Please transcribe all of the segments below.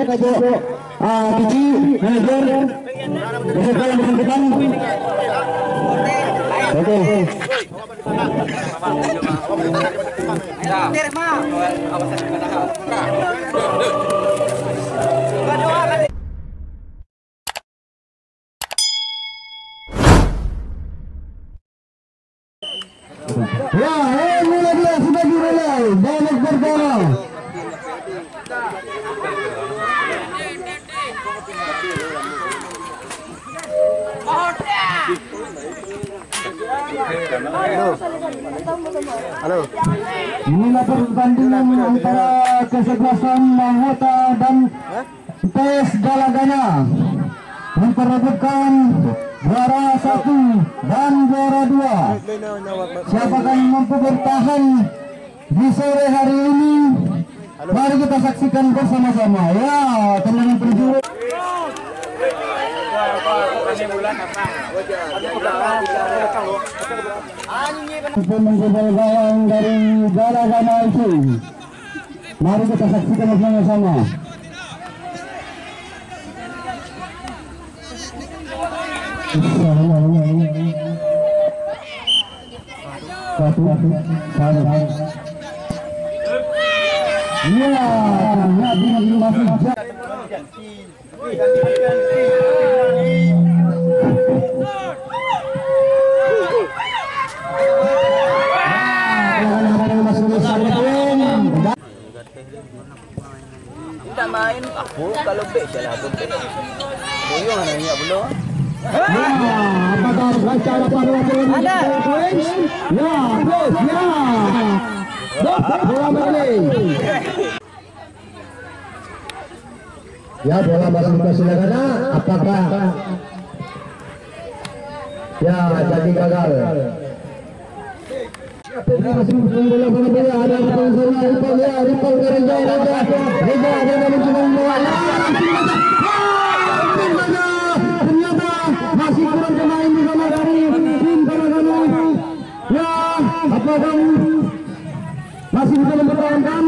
Kabo Kiki manajer beserta yang bersangkutan. Oke. Ya, mulai dia sudah dimulai. Banyak berbola. Halo. Inilah pertandingan antara kesebelasan Mahota dan PS Galagana memperebutkan juara 1 dan juara 2. Siapakah yang mampu bertahan di sore hari ini? Mari kita saksikan bersama-sama. Ya, tendangan penjuru. Menggobol gawang dari Galagana itu. Mari kita saksikan bersama-sama. Tidak main aku kalau bek salah tu bek. Boyong nanya belum. Apakah acara perwakilan ada? Ya, bos, ya. Bola balik. Ya, bola masuk ke Galagana. Apakah? Ya, jadi gagal. Masih bola ada Ripal ya, Ripal ke Reza ada mencoba bola. Ternyata masih kurang pemain di sana dari tim Galagana. Ya, apakah masih bisa mempertahankan?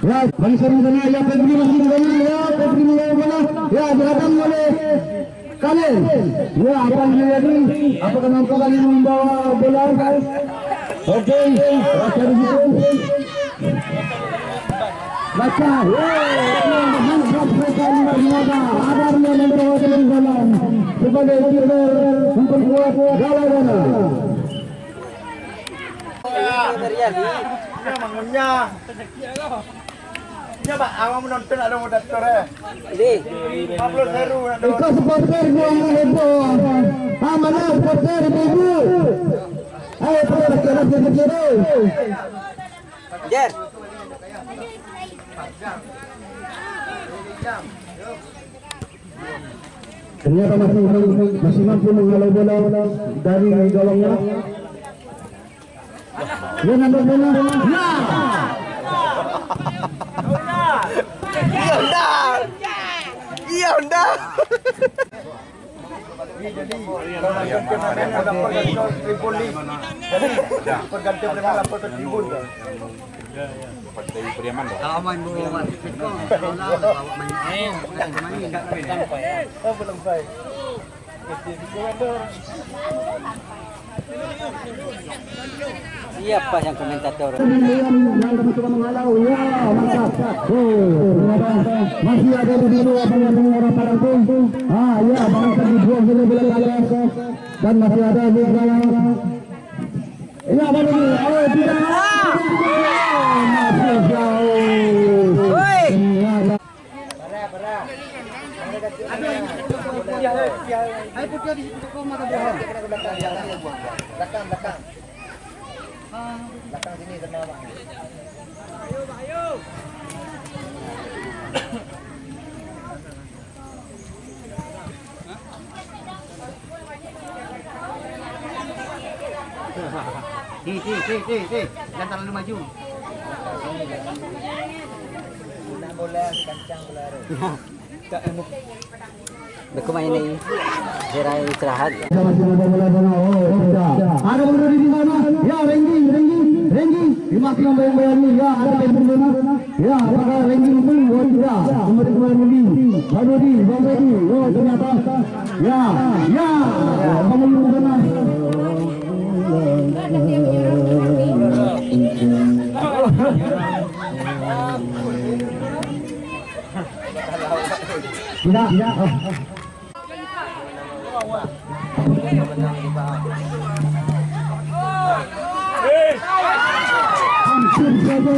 Ya, bagi sana ya Febri masih di sana ya, Febri mulai bola. Ya, dihadang oleh Khalil. Ya, apa yang terjadi? Apakah mampu kali membawa bola? Oke, baca di situ. Baca. Mantap sekali ternyata. Adarnya membawa kemenangan sebagai kiper memperkuat Galagana. Terjadi. Bangunnya. Ya Pak, awak menonton ada mudah sore. Ini. Pablo Seru ada. Ikut supporter buang heboh. Mana supporter ibu? Ayo pergi ke kiri. Jer. Ternyata masih mampu menghalau bola dari gawangnya. Dia nambah bola. Ya. Iya udah. Jadi pergantian ada pergantian Tripoli. Jadi pergantian dengan lapor ke tribun. Kalau main bola masih kok. Oh belum baik. Siapa yang komentator? Yang mencoba menghalau, ya mantap. Masih ada di biru apa yang orang Parangkung. Ya bangsa dibuang dulu bola kali dan masih ada di belakang. Ini apa ini? Ayo tidak. Masih jauh. Ayo putih di situ kok mata bohong. Belakang. Belakang sini kena Bang. Ayo. Jangan terlalu maju. Bola kencang bola. Beku main ini. Gerai istirahat. Ada bola di mana? Ya, Renggi. Dimas yang bayang-bayang ya, ada yang benar. Ya, apakah ranking pun tidak. Nomor 2 ini. Badi. Oh, ternyata. Ya. Kamu benar. Tidak. Hampir saja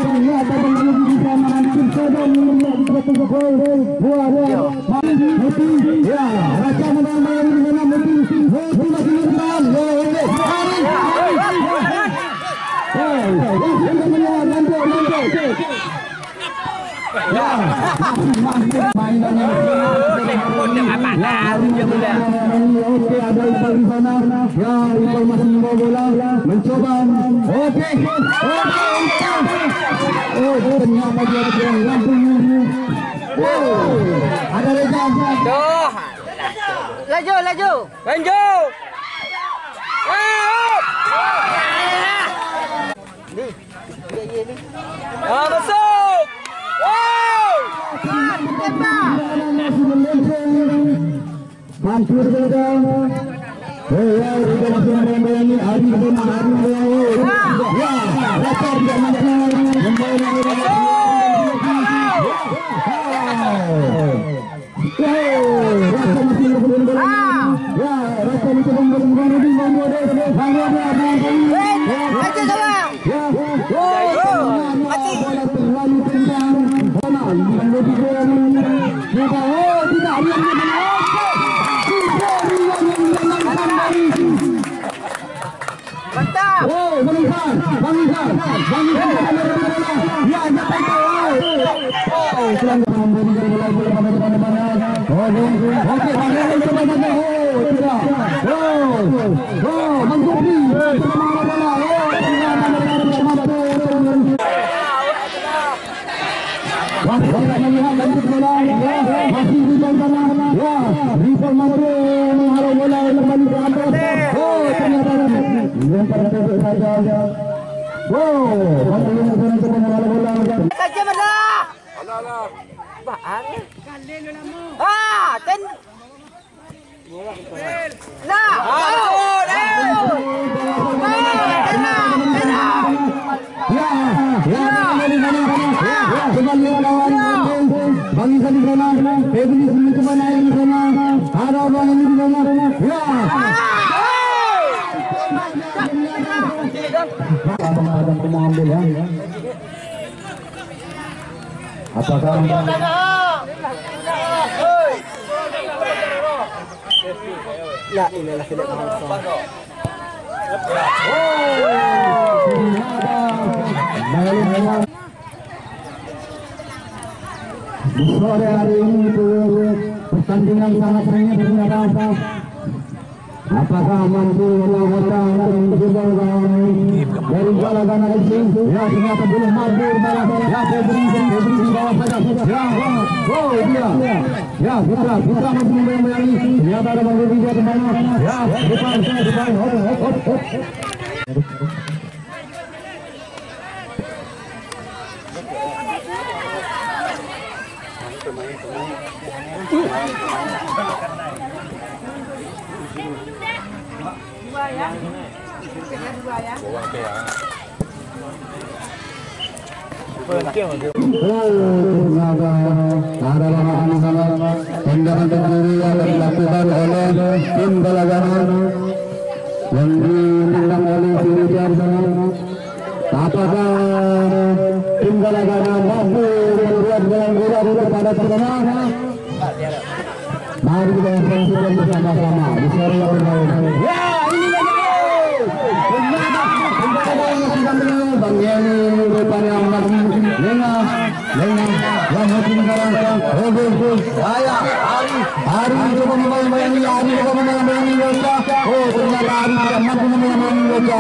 ternyata menjadi bisa hampir saja menjadi satu gol. Muti. Ya, Raja menang di mana Muti masih bertahan. Oke, ada Iqbal di sana. Ya, Iqbal masih membawa bola, mencoba. Oke. Oh, ternyata dia berjalan langsung. Ada Reza. Laju. Masuk. Hampir saja. Ya, kita masih membayangkan hari ini. Ya, Raja tidak apakah La ilaha illallah. di sore hari ini pertandingan sangat sengit ternyata. Apakah mampu melakukan menjebol dari bola gana FC? Ya, ternyata belum mampu. Ya, Febri di bawah saja. Ya, dia. Ya, Putra mampu membayangkan. Ternyata ada Bang Rudi dia kemana? Ya, depan. Tindakan pencuri yang dilakukan oleh tim Balaganan yang ditendang oleh Surian. Apakah tim Balaganan mampu membuat bola kepada pertandingan? Mari kita saksikan bersama-sama di sore yang berbahagia. Ya, ini Bang Yeni rupanya masih lengah yang mungkin sekarang Hari coba membayang Yosa. Oh, ternyata Hari tidak mampu membayang Yosa.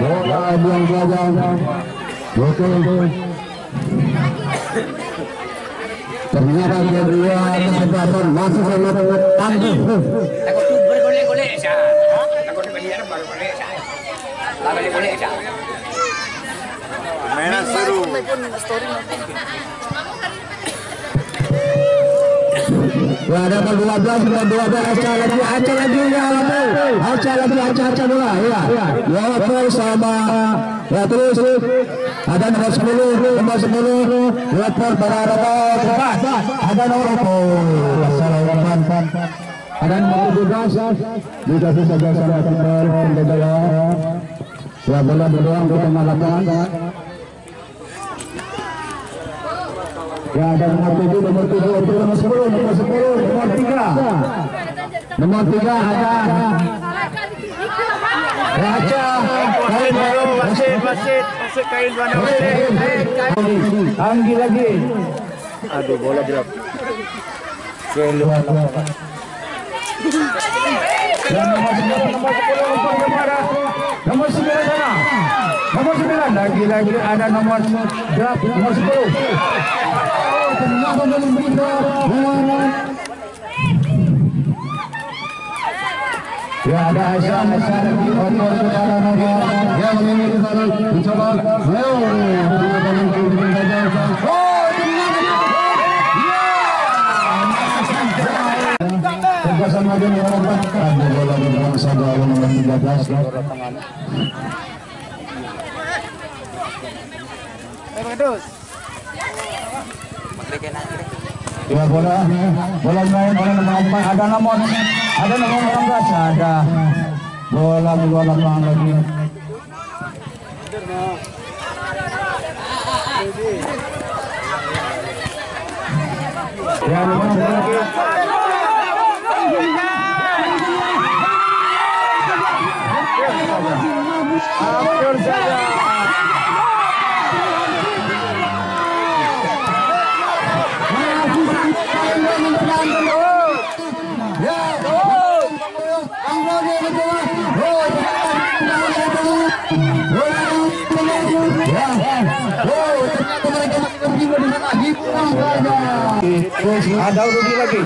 Bola buang saja. Oke. Ternyata dia dua kesempatan masuk sama tangguh. Takut tu bergolek-golek sah. Takut berlian baru golek sah. Mainan seru. Ya, ada 12 Aca lagi ya, Aca bola ya. Ya, terus sama ya terus ada nomor 10 lapor berada ada nomor ada nomor 17 dikasih saja sama penjaga ya bola berdoang ke tengah lapangan. Ya, ada nomor 7, nomor 10, nomor 3. Nomor 3 ada Raja. Wasit kain warna wasit. Anggi lagi. Aduh, bola drop. Keluar lapangan. Dan nomor 9 sana. Nomor 9 lagi ada nomor drop nomor 10. Ya, ada Aisyah lagi nomor yang memiliki salah dicoba. Sama dengan orang ada bola berang saja nomor 13 ya bola main bola nomor 4 ada nomor 16 ada bola bola lapangan lagi ya nomor lagi hampir saja ada Rudi lagi.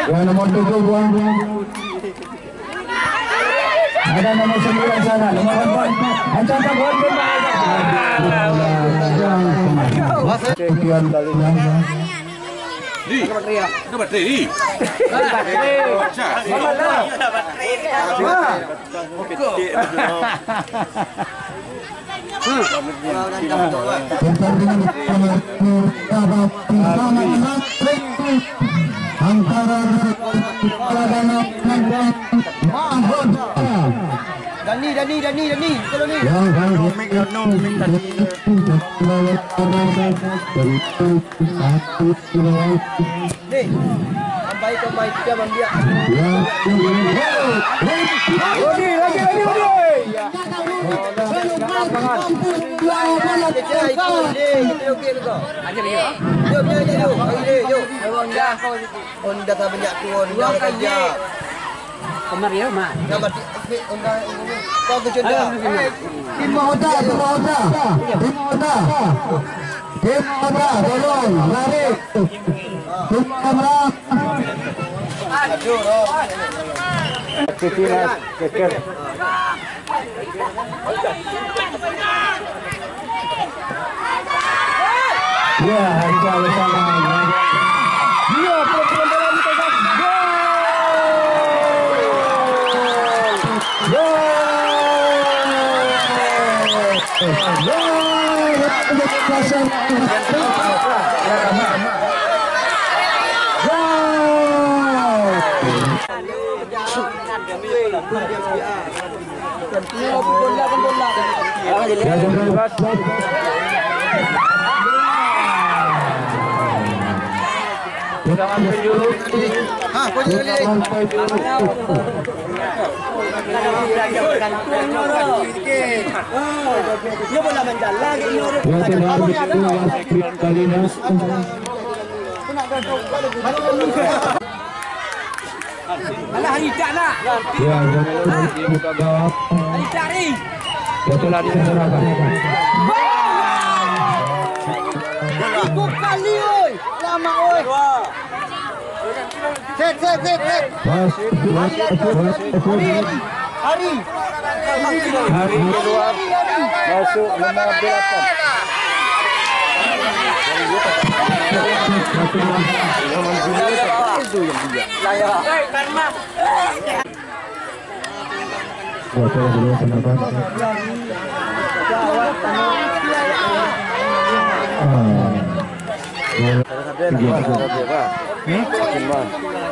Ya, nomor 7 buang. Ada nomor 9 sana, nomor 4. Ancaman buat sekian kalinya. Dani, kalau ni. Baik kita membiak. Honda tak banyak tu, Honda kerja. Kemar ya, Mak. Dapat Honda ini. Kau kerja dah. Tim Honda, tolong lari. Tim kamera. Aduh, roh. Ketilas, keker. Ya, Haikal sana. Ya, perempuan dalam kotak. Dia bola menjalan. Ya, Betul di seragam. Kali oi. Lama oi. Set. Hari. Hari keluar masuk 58. Itu yang dia. Betul dulu seragam.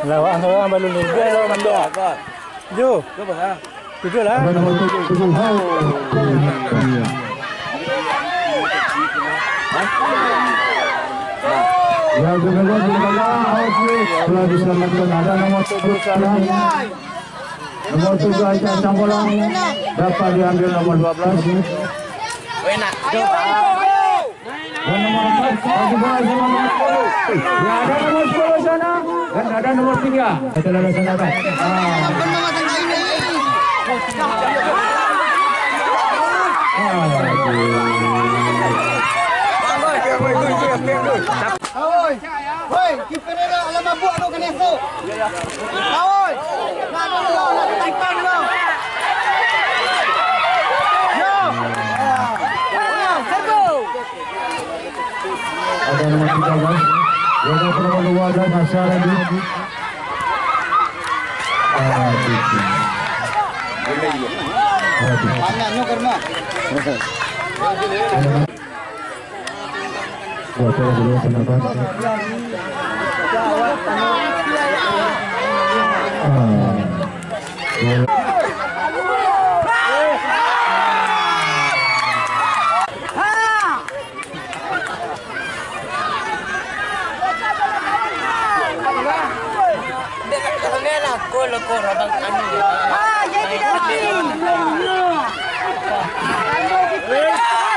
Lawan balon liga lawan Manda. Jo, coba ha. Tujuh lah. Nomor 7. Ya, kemudian telah diselamatkan ada nomor 7 sana. Nomor 7 Aisyah Cangkolang dapat diambil nomor 12. Dan nomor 4 bagi nomor 10. Ya, ada nomor 10 sana dan ada nomor 3. Kita ada sana. Hoi, kiper dia lama buat tu kena esok. Hoi. Nak taipang lo. Yo. Serbu. Ada nomor 3 guys. Ada nomor 2 dan masa lagi. Panasnya karena. Betul dulu seragam. Jadi dah.